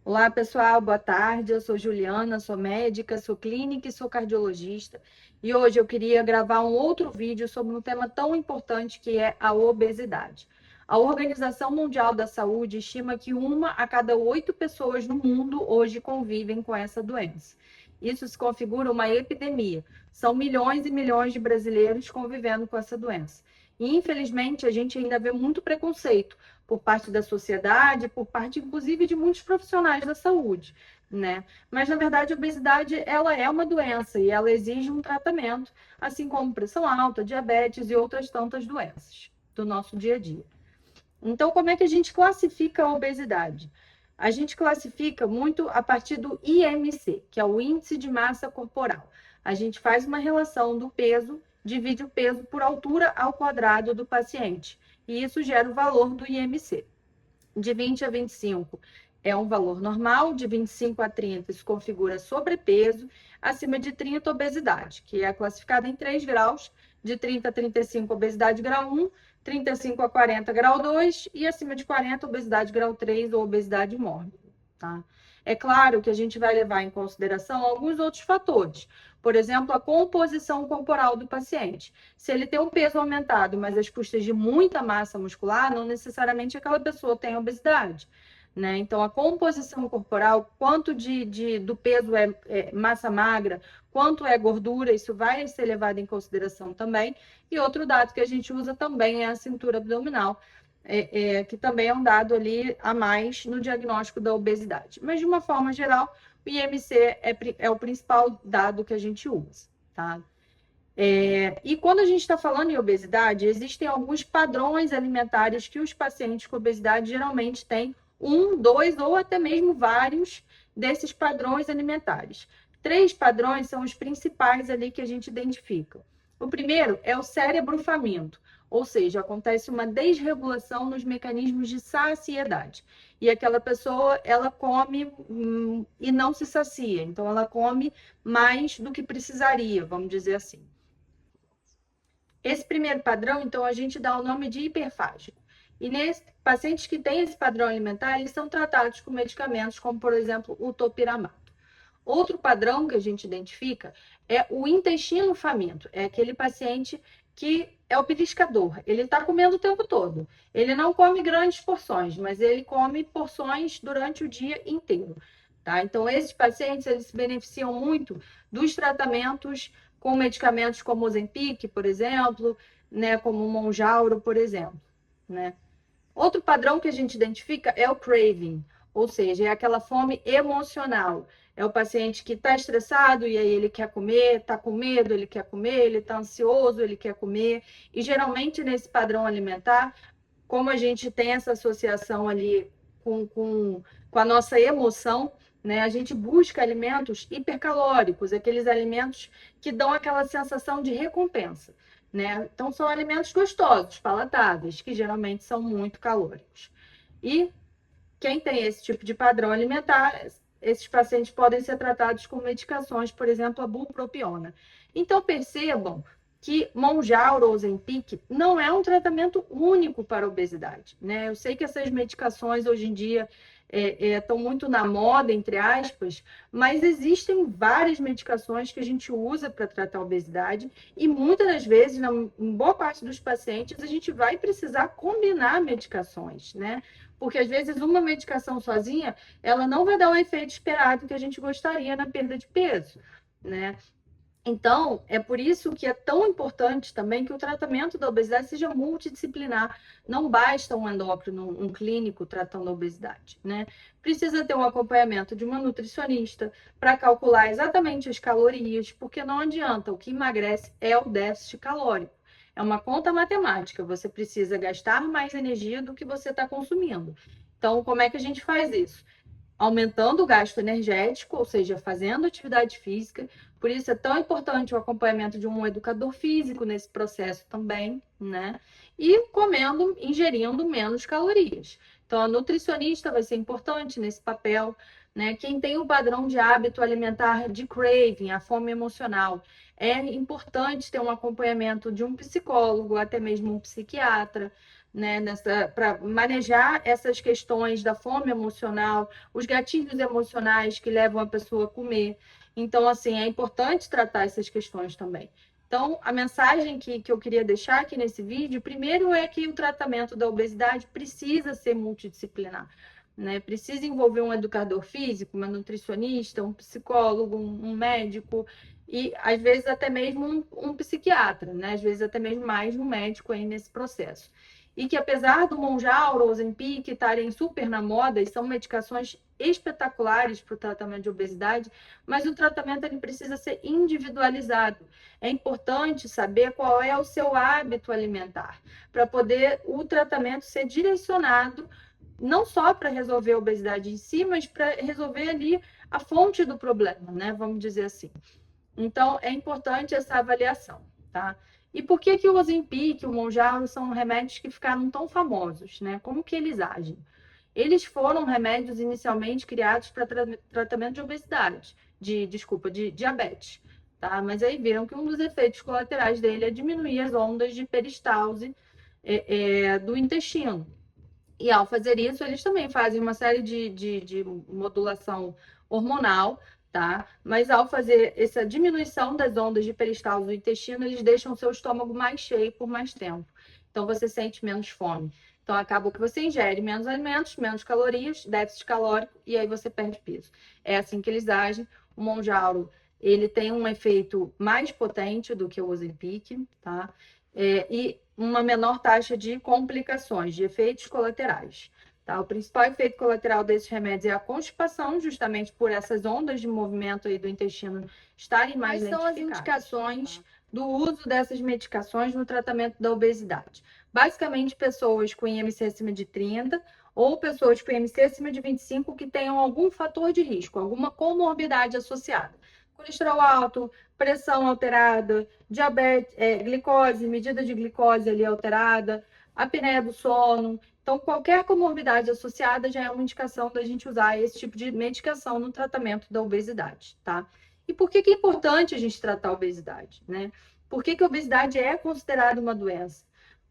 Olá, pessoal, boa tarde. Eu sou Juliana, sou médica, sou clínica e sou cardiologista. E hoje eu queria gravar um outro vídeo sobre um tema tão importante que é a obesidade. A Organização Mundial da Saúde estima que 1 a cada 8 pessoas no mundo hoje convivem com essa doença. Isso se configura uma epidemia. São milhões e milhões de brasileiros convivendo com essa doença. E, infelizmente, a gente ainda vê muito preconceito por parte da sociedade, por parte, inclusive, de muitos profissionais da saúde, né? Mas, na verdade, a obesidade, ela é uma doença e ela exige um tratamento, assim como pressão alta, diabetes e outras tantas doenças do nosso dia a dia. Então, como é que a gente classifica a obesidade? A gente classifica muito a partir do IMC, que é o Índice de Massa Corporal. A gente faz uma relação do peso, divide o peso por altura ao quadrado do paciente, e isso gera o valor do IMC. De 20 a 25 é um valor normal, de 25 a 30 isso configura sobrepeso, acima de 30 obesidade, que é classificada em 3 graus, de 30 a 35 obesidade grau 1, 35 a 40 grau 2 e acima de 40 obesidade grau 3 ou obesidade mórbida, tá? É claro que a gente vai levar em consideração alguns outros fatores, por exemplo, a composição corporal do paciente. Se ele tem um peso aumentado, mas às custas de muita massa muscular, não necessariamente aquela pessoa tem obesidade, né? Então, a composição corporal, quanto do peso é massa magra, quanto é gordura, isso vai ser levado em consideração também. E outro dado que a gente usa também é a cintura abdominal, que também é um dado ali a mais no diagnóstico da obesidade. Mas, de uma forma geral, o IMC é o principal dado que a gente usa, tá? E quando a gente está falando em obesidade, existem alguns padrões alimentares que os pacientes com obesidade geralmente têm um, dois ou até mesmo vários desses padrões alimentares. 3 padrões são os principais ali que a gente identifica. O primeiro é o cérebro faminto, ou seja, acontece uma desregulação nos mecanismos de saciedade. E aquela pessoa, ela come e não se sacia, então ela come mais do que precisaria, vamos dizer assim. Esse primeiro padrão, então, a gente dá o nome de hiperfágico. E nesses pacientes que têm esse padrão alimentar, eles são tratados com medicamentos como, por exemplo, o topiramato. Outro padrão que a gente identifica é o intestino faminto. É aquele paciente que é o beliscador. Ele está comendo o tempo todo. Ele não come grandes porções, mas ele come porções durante o dia inteiro. Tá? Então, esses pacientes eles se beneficiam muito dos tratamentos com medicamentos como o Ozempic, por exemplo, né, como o Mounjaro, por exemplo, né? Outro padrão que a gente identifica é o craving, ou seja, é aquela fome emocional. É o paciente que está estressado e aí ele quer comer, está com medo, ele quer comer, ele está ansioso, ele quer comer. E geralmente nesse padrão alimentar, como a gente tem essa associação ali com a nossa emoção, né? A gente busca alimentos hipercalóricos, aqueles alimentos que dão aquela sensação de recompensa, né? Então, são alimentos gostosos, palatáveis, que geralmente são muito calóricos. E quem tem esse tipo de padrão alimentar, esses pacientes podem ser tratados com medicações, por exemplo, a bupropiona. Então, percebam que Mounjaro ou Ozempic não é um tratamento único para a obesidade, né? Eu sei que essas medicações hoje em dia estão muito na moda, entre aspas, mas existem várias medicações que a gente usa para tratar a obesidade e muitas das vezes, em boa parte dos pacientes, a gente vai precisar combinar medicações, né? Porque às vezes uma medicação sozinha, ela não vai dar o efeito esperado que a gente gostaria na perda de peso, né? Então, é por isso que é tão importante também que o tratamento da obesidade seja multidisciplinar. Não basta um endócrino, um clínico tratando a obesidade, né? Precisa ter um acompanhamento de uma nutricionista para calcular exatamente as calorias, porque não adianta, o que emagrece é o déficit calórico. É uma conta matemática, você precisa gastar mais energia do que você está consumindo. Então, como é que a gente faz isso? Aumentando o gasto energético, ou seja, fazendo atividade física. Por isso é tão importante o acompanhamento de um educador físico nesse processo também, né? E comendo, ingerindo menos calorias. Então, a nutricionista vai ser importante nesse papel, né? Quem tem o padrão de hábito alimentar de craving, a fome emocional, é importante ter um acompanhamento de um psicólogo, até mesmo um psiquiatra, né, para manejar essas questões da fome emocional, os gatilhos emocionais que levam a pessoa a comer. Então, assim, é importante tratar essas questões também. Então, a mensagem que eu queria deixar aqui nesse vídeo, primeiro é que o tratamento da obesidade precisa ser multidisciplinar, né? Precisa envolver um educador físico, uma nutricionista, um psicólogo, um médico e, às vezes, até mesmo um psiquiatra, né? Às vezes, até mesmo mais um médico aí nesse processo. E que, apesar do Mounjaro, o Ozempic estarem super na moda, e são medicações espetaculares para o tratamento de obesidade, mas o tratamento ele precisa ser individualizado. É importante saber qual é o seu hábito alimentar, para poder o tratamento ser direcionado não só para resolver a obesidade em si, mas para resolver ali a fonte do problema, né? Vamos dizer assim. Então, é importante essa avaliação, tá? E por que o Ozempic e o Mounjaro são remédios que ficaram tão famosos, né? Como que eles agem? Eles foram remédios inicialmente criados para tratamento de obesidade, de diabetes, tá? Mas aí viram que um dos efeitos colaterais dele é diminuir as ondas de peristalse do intestino. E ao fazer isso, eles também fazem uma série de modulação hormonal, tá? Mas ao fazer essa diminuição das ondas de peristalse do intestino, eles deixam o seu estômago mais cheio por mais tempo. Então você sente menos fome. Então acaba que você ingere menos alimentos, menos calorias, déficit calórico, e aí você perde peso. É assim que eles agem. O Mounjaro, ele tem um efeito mais potente do que o Ozempic, tá? E uma menor taxa de complicações, de efeitos colaterais. Tá? O principal efeito colateral desses remédios é a constipação, justamente por essas ondas de movimento aí do intestino estarem mais lentificadas. Quais são as indicações do uso dessas medicações no tratamento da obesidade? Basicamente, pessoas com IMC acima de 30 ou pessoas com IMC acima de 25 que tenham algum fator de risco, alguma comorbidade associada. Colesterol alto, pressão alterada, diabetes, glicose, medida de glicose ali alterada, apneia do sono. Então, qualquer comorbidade associada já é uma indicação da gente usar esse tipo de medicação no tratamento da obesidade, tá? E por que é importante a gente tratar a obesidade, né? Por que a obesidade é considerada uma doença?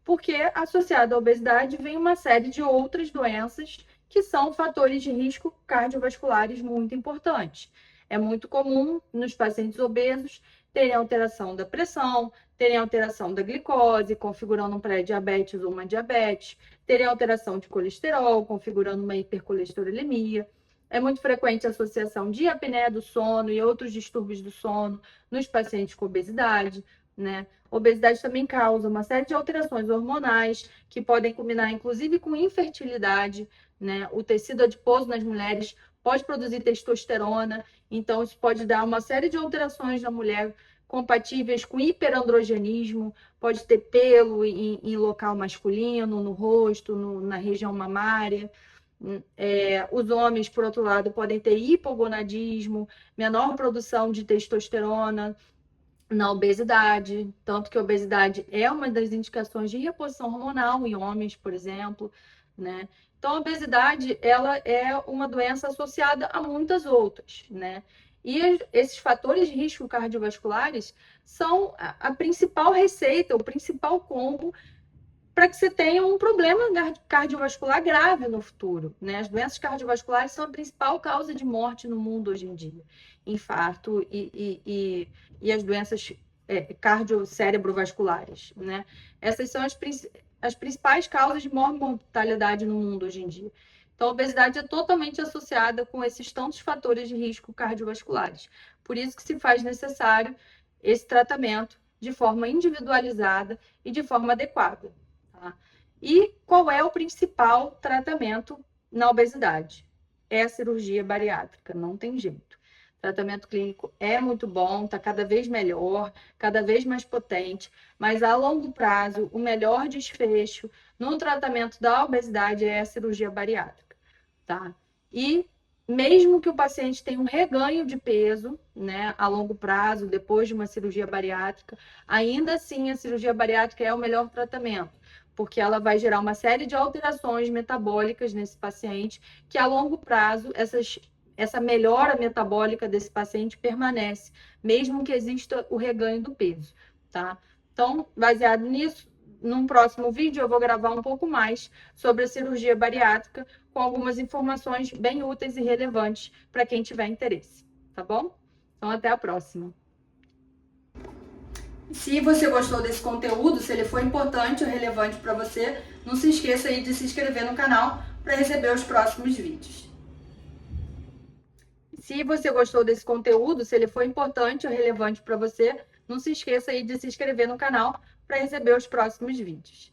Porque associada à obesidade vem uma série de outras doenças que são fatores de risco cardiovasculares muito importantes. É muito comum nos pacientes obesos terem alteração da pressão, terem alteração da glicose, configurando um pré-diabetes ou uma diabetes, terem alteração de colesterol, configurando uma hipercolesterolemia. É muito frequente a associação de apneia do sono e outros distúrbios do sono nos pacientes com obesidade, né? Obesidade também causa uma série de alterações hormonais que podem combinar, inclusive, com infertilidade, né? O tecido adiposo nas mulheres pode produzir testosterona, então isso pode dar uma série de alterações na mulher compatíveis com hiperandrogenismo, pode ter pelo em local masculino, no rosto, na região mamária. Os homens, por outro lado, podem ter hipogonadismo, menor produção de testosterona na obesidade, tanto que a obesidade é uma das indicações de reposição hormonal em homens, por exemplo, né? Então, a obesidade, ela é uma doença associada a muitas outras, né? E esses fatores de risco cardiovasculares são a principal receita, o principal combo para que você tenha um problema cardiovascular grave no futuro, né? As doenças cardiovasculares são a principal causa de morte no mundo hoje em dia. Infarto e as doenças cardiocérebrovasculares, né? Essas são as principais causas de mortalidade no mundo hoje em dia. Então, a obesidade é totalmente associada com esses tantos fatores de risco cardiovasculares. Por isso que se faz necessário esse tratamento de forma individualizada e de forma adequada. Tá? E qual é o principal tratamento na obesidade? É a cirurgia bariátrica, não tem jeito. O tratamento clínico é muito bom, está cada vez melhor, cada vez mais potente, mas a longo prazo, o melhor desfecho no tratamento da obesidade é a cirurgia bariátrica, tá? E mesmo que o paciente tenha um reganho de peso, né, a longo prazo, depois de uma cirurgia bariátrica, ainda assim a cirurgia bariátrica é o melhor tratamento, porque ela vai gerar uma série de alterações metabólicas nesse paciente, que a longo prazo essa melhora metabólica desse paciente permanece, mesmo que exista o reganho do peso, tá? Então, baseado nisso, num próximo vídeo eu vou gravar um pouco mais sobre a cirurgia bariátrica, com algumas informações bem úteis e relevantes para quem tiver interesse, tá bom? Então, até a próxima. Se você gostou desse conteúdo, se ele foi importante ou relevante para você, não se esqueça aí de se inscrever no canal para receber os próximos vídeos. Se você gostou desse conteúdo, se ele foi importante ou relevante para você, não se esqueça aí de se inscrever no canal para receber os próximos vídeos.